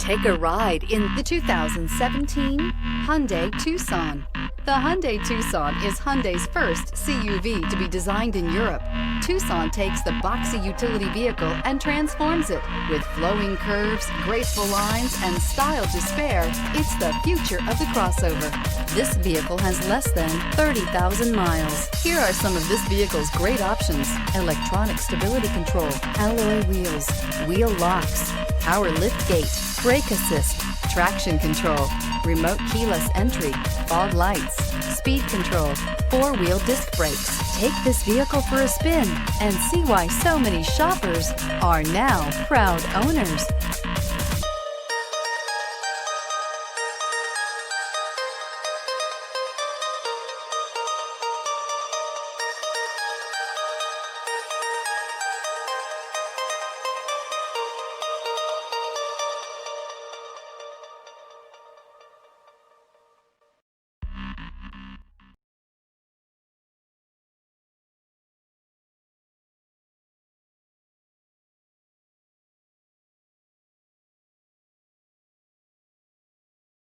Take a ride in the 2017 Hyundai Tucson. The Hyundai Tucson is Hyundai's first CUV to be designed in Europe. Tucson takes the boxy utility vehicle and transforms it. With flowing curves, graceful lines, and style to spare, it's the future of the crossover. This vehicle has less than 30,000 miles. Here are some of this vehicle's great options: electronic stability control, alloy wheels, wheel locks, power liftgate, brake assist, traction control, remote keyless entry, fog lights, speed control, four-wheel disc brakes. Take this vehicle for a spin and see why so many shoppers are now proud owners.